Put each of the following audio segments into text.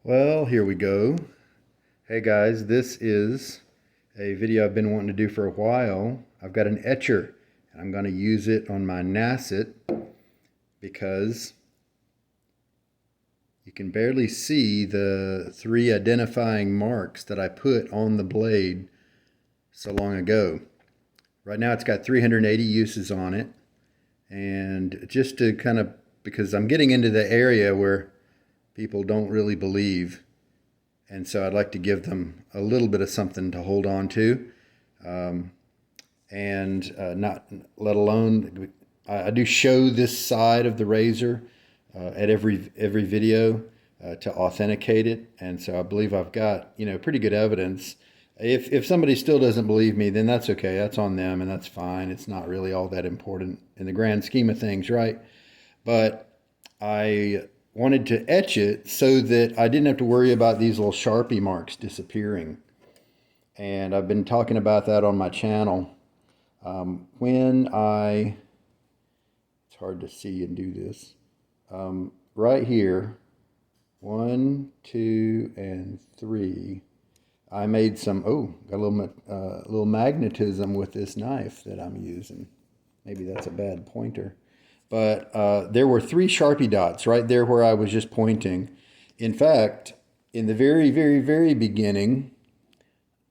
Well, here we go. Hey guys, this is a video I've been wanting to do for a while. I've got an etcher and I'm going to use it on my Nacet because you can barely see the three identifying marks that I put on the blade so long ago. Right now it's got 380 uses on it, and just to because I'm getting into the area where people don't really believe, and so I'd like to give them a little bit of something to hold on to, and not let alone I do show this side of the razor at every video to authenticate it, and so I believe I've got pretty good evidence. If somebody still doesn't believe me, then that's okay. That's on them, and that's fine. It's not really all that important in the grand scheme of things, right? But I wanted to etch it so that I didn't have to worry about these little Sharpie marks disappearing. And I've been talking about that on my channel. It's hard to see and do this. Right here, 1, 2, and 3, I made some, got a little magnetism with this knife that I'm using. Maybe that's a bad pointer. But there were 3 Sharpie dots right there where I was just pointing. In fact, in the very, very, very beginning,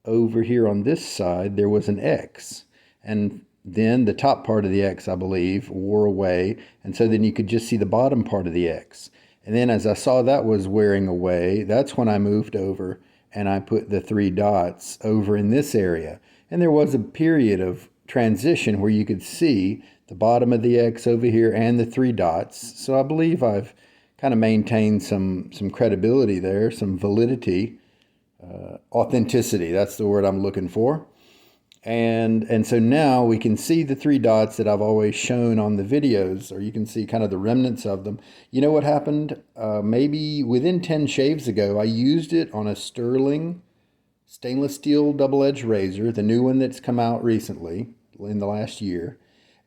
over here on this side, there was an X. And then the top part of the X, I believe, wore away. And so then you could just see the bottom part of the X. And then as I saw that was wearing away, that's when I moved over and I put the 3 dots over in this area. And there was a period of transition where you could see the bottom of the X over here and the 3 dots. So I believe I've kind of maintained some credibility there, some validity, authenticity. That's the word I'm looking for. And so now we can see the 3 dots that I've always shown on the videos, or you can see kind of the remnants of them. You know what happened? Maybe within 10 shaves ago, I used it on a Sterling stainless steel double-edged razor, the new one that's come out recently in the last year,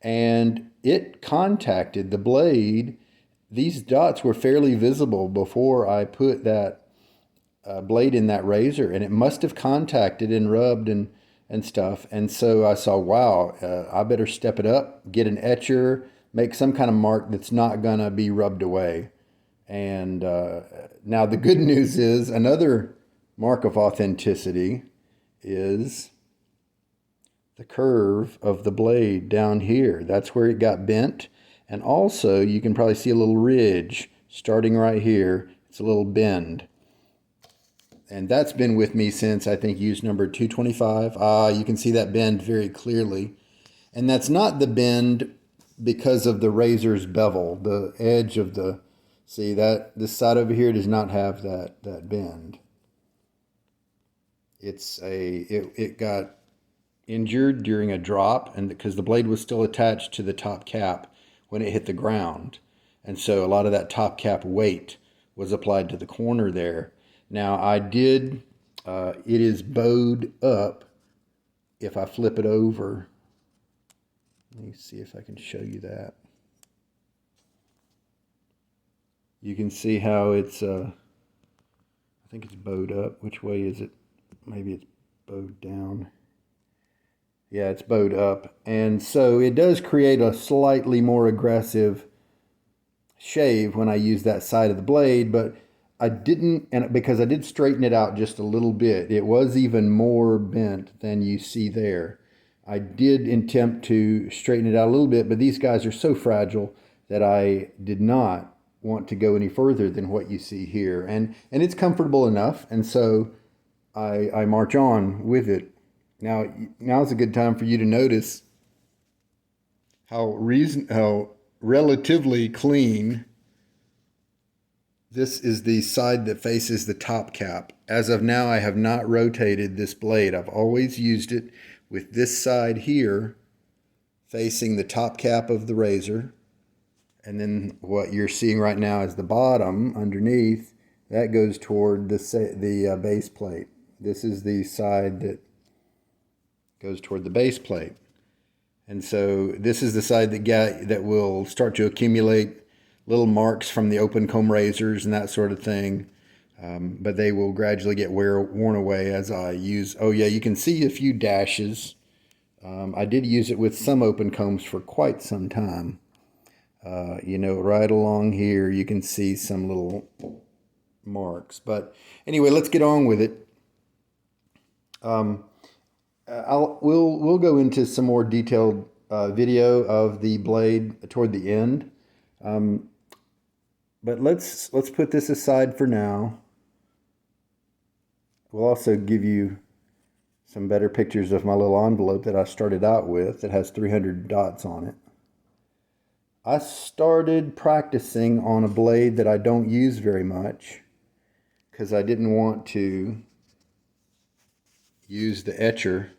and it contacted the blade. These dots were fairly visible before I put that blade in that razor, and it must have contacted and rubbed and stuff. And so I saw, wow, I better step it up, get an etcher, make some kind of mark that's not gonna be rubbed away. And now the good news is, another mark of authenticity is the curve of the blade down here. That's where it got bent. And also you can probably see a little ridge starting right here. It's a little bend. And that's been with me since, I think, use number 225. You can see that bend very clearly. And that's not the bend because of the razor's bevel. The edge of the, see that, this side over here does not have that bend. It got injured during a drop, and because the blade was still attached to the top cap when it hit the ground. And so a lot of that top cap weight was applied to the corner there. Now I did, it is bowed up. If I flip it over, let me see if I can show you that. You can see how it's, I think it's bowed up. Which way is it? Maybe it's bowed down. Yeah, it's bowed up. And so it does create a slightly more aggressive shave when I use that side of the blade, but I didn't, and because I did straighten it out just a little bit, it was even more bent than you see there. I did attempt to straighten it out a little bit, but these guys are so fragile that I did not want to go any further than what you see here. And it's comfortable enough, and so I march on with it. Now's a good time for you to notice how relatively clean. This is the side that faces the top cap. As of now, I have not rotated this blade. I've always used it with this side here facing the top cap of the razor. And then what you're seeing right now is the bottom underneath. That goes toward the base plate. This is the side that goes toward the base plate. And so this is the side that will start to accumulate little marks from the open comb razors and that sort of thing. but they will gradually get worn away as I use. Oh yeah, you can see a few dashes. I did use it with some open combs for quite some time. Right along here you can see some little marks. But anyway, let's get on with it. We'll go into some more detailed video of the blade toward the end. But let's put this aside for now. We'll also give you some better pictures of my little envelope that I started out with that has 300 dots on it. I started practicing on a blade that I don't use very much because I didn't want to use the etcher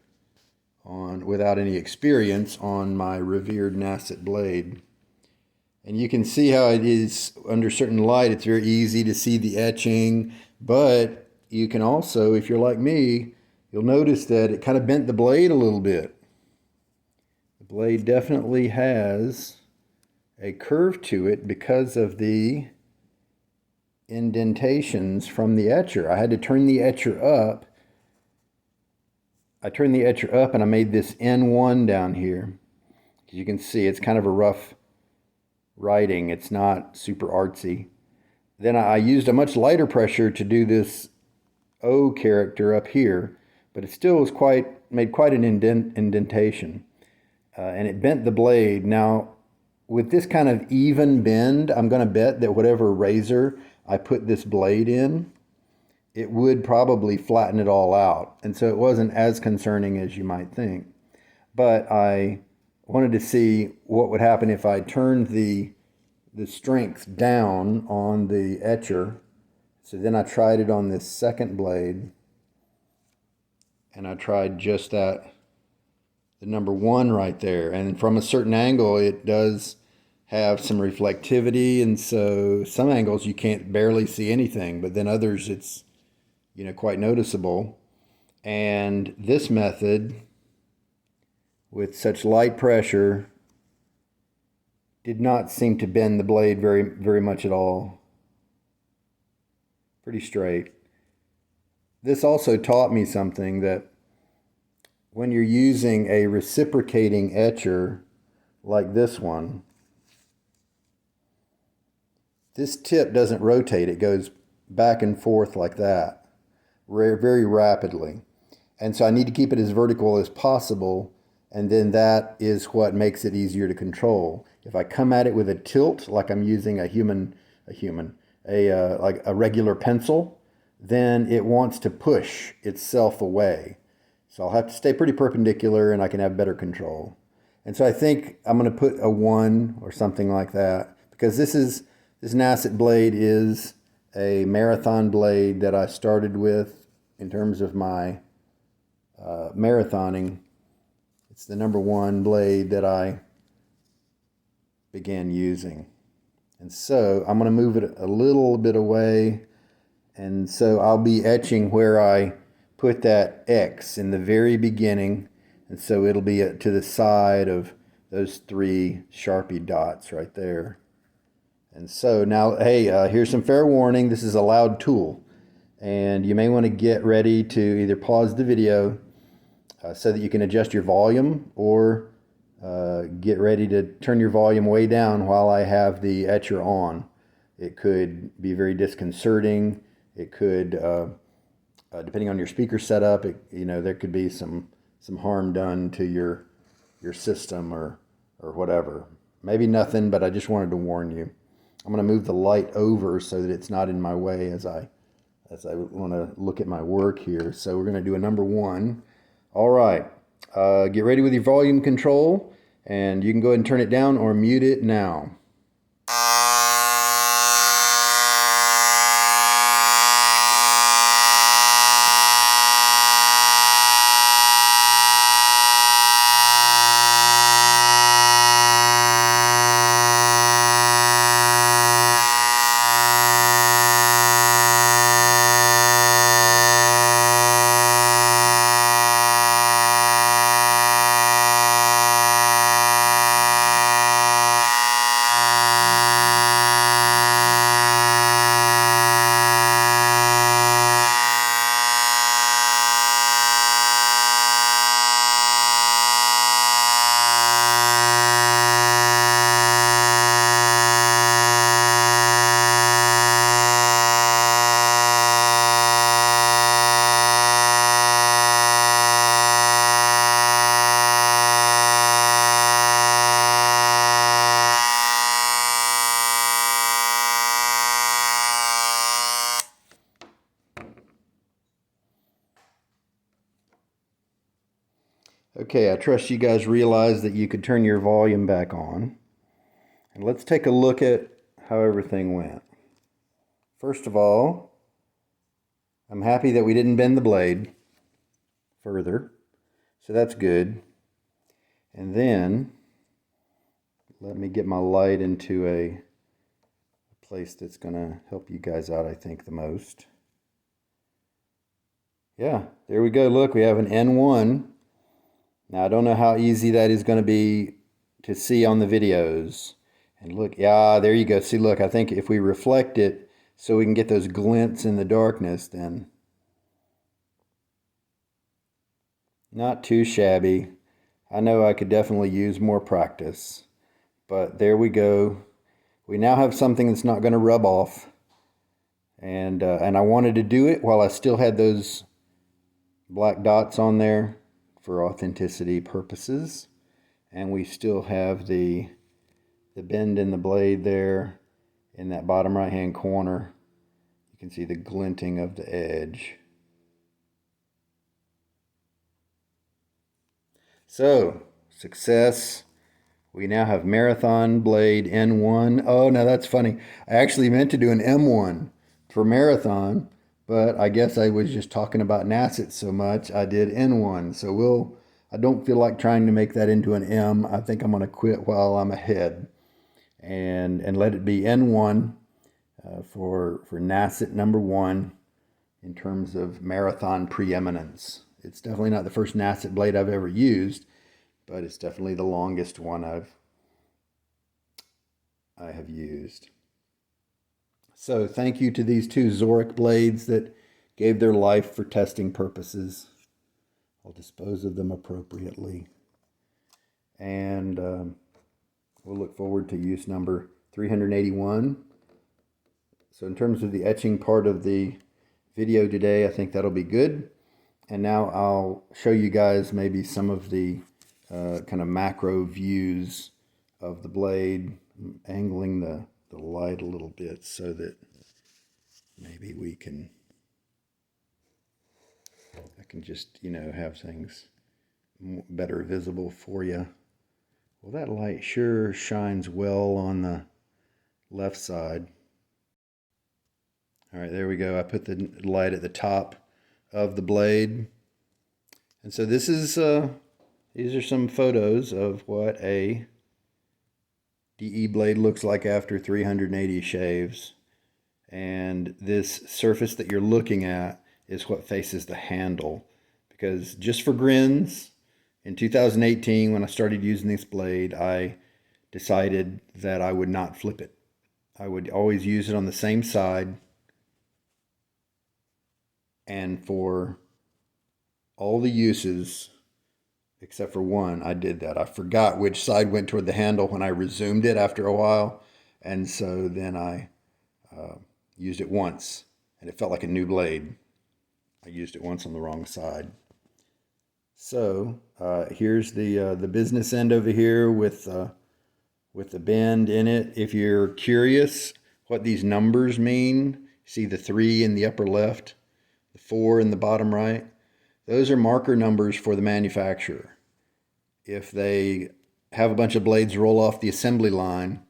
without any experience on my revered Nacet blade. And you can see how it is under certain light. It's very easy to see the etching, but you can also, if you're like me, you'll notice that it kind of bent the blade a little bit. The blade definitely has a curve to it because of the indentations from the etcher. I had to turn the etcher up. I turned the etcher up and I made this N1 down here. As you can see, it's kind of a rough writing. It's not super artsy. Then I used a much lighter pressure to do this O character up here, but it still was made quite an indentation. And it bent the blade. Now, with this kind of even bend, I'm going to bet that whatever razor I put this blade in, it would probably flatten it all out. And so it wasn't as concerning as you might think. But I wanted to see what would happen if I turned the strength down on the etcher. So then I tried it on this second blade, and I tried just the number 1 right there. And from a certain angle, it does have some reflectivity, and so some angles you can't barely see anything, but then others it's quite noticeable. And this method with such light pressure did not seem to bend the blade very, very much at all. Pretty straight. This also taught me something, that when you're using a reciprocating etcher like this one, this tip doesn't rotate. It goes back and forth like that, very rapidly. And so I need to keep it as vertical as possible, and then that is what makes it easier to control. If I come at it with a tilt, like I'm using like a regular pencil, then it wants to push itself away. So I'll have to stay pretty perpendicular and I can have better control. And so I think I'm going to put a 1 or something like that, because this Nacet blade is a marathon blade that I started with in terms of my marathoning. It's the number 1 blade that I began using. And so I'm going to move it a little bit away. And so I'll be etching where I put that X in the very beginning. And so it'll be to the side of those 3 Sharpie dots right there. And so now, hey, here's some fair warning. This is a loud tool. And you may want to get ready to either pause the video so that you can adjust your volume, or get ready to turn your volume way down while I have the etcher on. It could be very disconcerting. It could, depending on your speaker setup, there could be some harm done to your system or whatever. Maybe nothing, but I just wanted to warn you. I'm going to move the light over so that it's not in my way as I want to look at my work here. So we're going to do a number 1. All right. Get ready with your volume control, and you can go ahead and turn it down or mute it now. Okay, I trust you guys realize that you could turn your volume back on. And let's take a look at how everything went. First of all, I'm happy that we didn't bend the blade further, so that's good. And then, let me get my light into a place that's going to help you guys out, I think, the most. Yeah, there we go. Look, we have an N1. Now, I don't know how easy that is going to be to see on the videos. And look, yeah, there you go. See, look, I think if we reflect it so we can get those glints in the darkness, then not too shabby. I know I could definitely use more practice, but there we go. We now have something that's not going to rub off. And I wanted to do it while I still had those black dots on there for authenticity purposes. And we still have the bend in the blade there in that bottom right hand corner. You can see the glinting of the edge. So, success. We now have Marathon Blade N1. Oh, now that's funny. I actually meant to do an M1 for Marathon, but I guess I was just talking about Nacet so much, I did N1. So I don't feel like trying to make that into an M. I think I'm going to quit while I'm ahead and let it be N1 for Nacet #1 in terms of marathon preeminence. It's definitely not the first Nacet blade I've ever used, but it's definitely the longest one I have used. So thank you to these two Zork blades that gave their life for testing purposes. I'll dispose of them appropriately. And we'll look forward to use number 381. So in terms of the etching part of the video today, I think that'll be good. And now I'll show you guys maybe some of the kind of macro views of the blade. I'm angling the light a little bit so that maybe I can just, have things better visible for you. Well, that light sure shines well on the left side. All right, there we go. I put the light at the top of the blade. And so this is, these are some photos of what a DE blade looks like after 380 shaves. And this surface that you're looking at is what faces the handle. Because just for grins, in 2018, when I started using this blade, I decided that I would not flip it. I would always use it on the same side. And for all the uses, except for one, I did that. I forgot which side went toward the handle when I resumed it after a while. And so then I used it once, and it felt like a new blade. I used it once on the wrong side. So here's the business end over here with the bend in it. If you're curious what these numbers mean, see the 3 in the upper left, the 4 in the bottom right. Those are marker numbers for the manufacturer. If they have a bunch of blades roll off the assembly line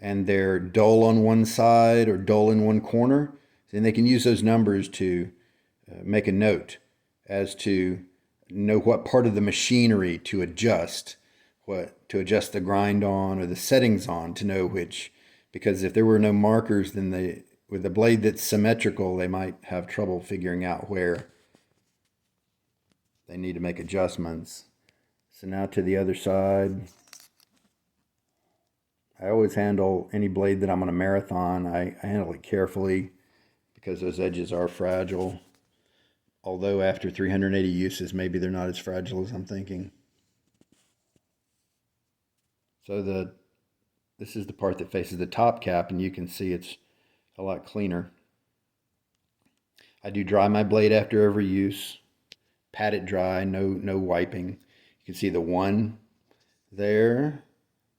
and they're dull on one side or dull in one corner, then they can use those numbers to make a note as to know what part of the machinery to adjust, what to adjust the grind on or the settings on, to know which. Because if there were no markers, then with a blade that's symmetrical, they might have trouble figuring out where they need to make adjustments. So now to the other side. I always handle any blade that I'm on a marathon. I handle it carefully because those edges are fragile. Although after 380 uses, maybe they're not as fragile as I'm thinking. So this is the part that faces the top cap, and you can see it's a lot cleaner. I do dry my blade after every use. Pat it dry, no wiping. You can see the 1 there.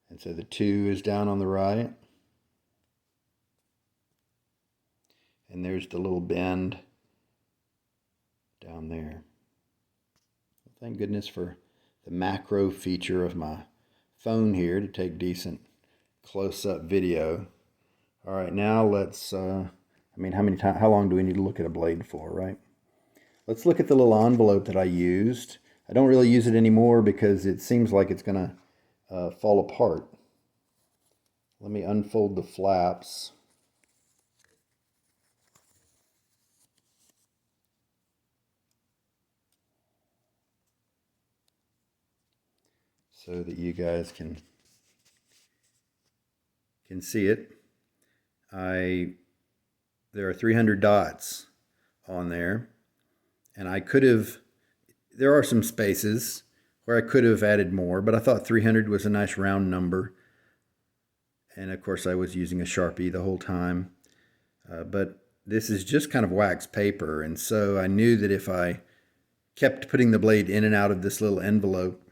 And so the 2 is down on the right. And there's the little bend down there. Thank goodness for the macro feature of my phone here to take decent close-up video. All right, now let's, how long do we need to look at a blade for, right? Let's look at the little envelope that I used. I don't really use it anymore because it seems like it's going to fall apart. Let me unfold the flaps. So that you guys can see it. There are 300 dots on there, and there are some spaces where I could have added more, but I thought 300 was a nice round number. And of course I was using a Sharpie the whole time. But this is just kind of wax paper, and so I knew that if I kept putting the blade in and out of this little envelope,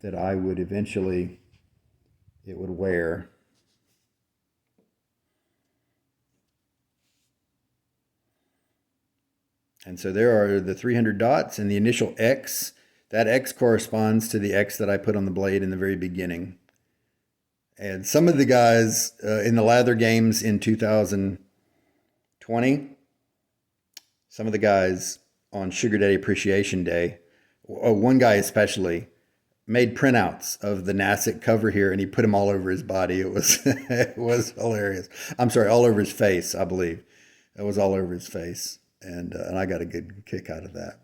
that I would eventually, it would wear. And so there are the 300 dots and the initial X. That X corresponds to the X that I put on the blade in the very beginning. And some of the guys in the lather games in 2020, some of the guys on Sugar Daddy Appreciation Day, one guy especially, made printouts of the Nacet cover here, and he put them all over his body. It was it was hilarious. I'm sorry, all over his face, I believe. It was all over his face, and I got a good kick out of that.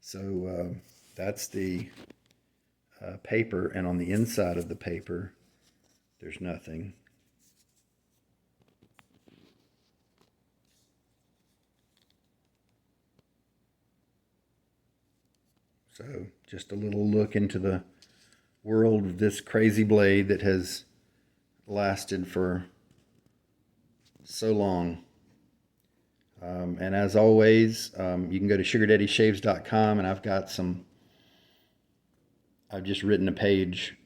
So that's the paper, and on the inside of the paper, there's nothing. So just a little look into the world of this crazy blade that has lasted for so long. And as always, you can go to sugardaddyShaves.com, and I've just written a page.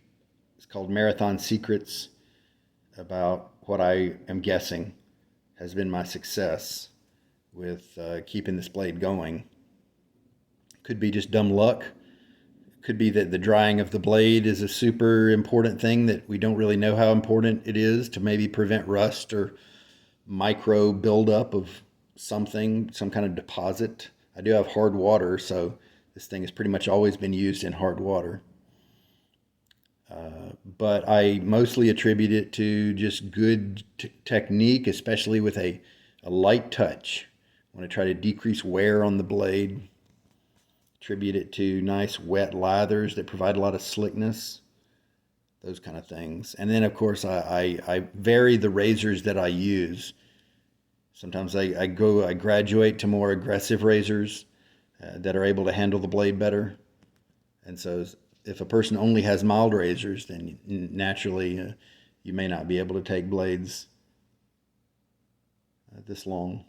It's called Marathon Secrets, about what I am guessing has been my success with keeping this blade going. Could be just dumb luck. Could be that the drying of the blade is a super important thing that we don't really know how important it is to maybe prevent rust or micro buildup of something, some kind of deposit. I do have hard water, so this thing has pretty much always been used in hard water. But I mostly attribute it to just good technique, especially with a light touch. I want to try to decrease wear on the blade. Attribute it to nice wet lathers that provide a lot of slickness, those kind of things. And then, of course, I vary the razors that I use. Sometimes I graduate to more aggressive razors that are able to handle the blade better. And so if a person only has mild razors, then naturally you may not be able to take blades this long.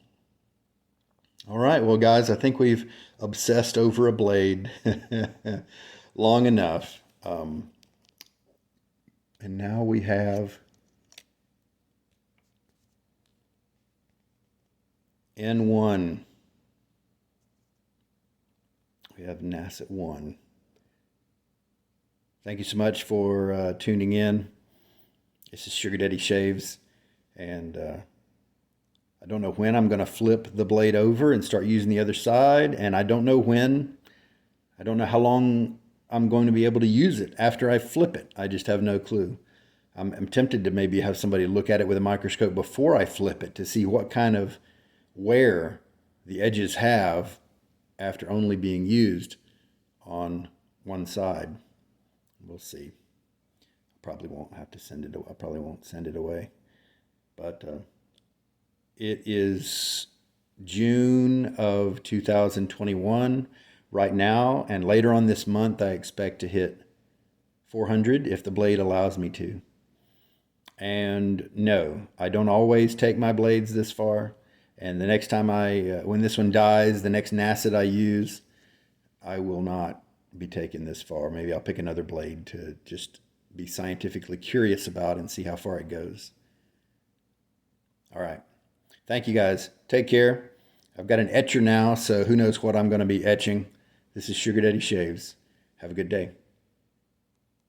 All right, well, guys, I think we've obsessed over a blade long enough. And now we have N1. We have Nacet 1. Thank you so much for tuning in. This is Sugar Daddy Shaves, and I don't know when I'm going to flip the blade over and start using the other side, and I don't know how long I'm going to be able to use it after I flip it. I just have no clue. I'm tempted to maybe have somebody look at it with a microscope before I flip it to see what kind of wear the edges have after only being used on one side. We'll see. I probably won't have to send it away. I probably won't send it away. But it is June of 2021 right now, and later on this month I expect to hit 400 if the blade allows me to. And no, I don't always take my blades this far. And the next time when this one dies, the next Nacet I use, I will not be taking this far. Maybe I'll pick another blade to just be scientifically curious about and see how far it goes. All right. Thank you, guys. Take care. I've got an etcher now, so who knows what I'm going to be etching. This is Sugar Daddy Shaves. Have a good day.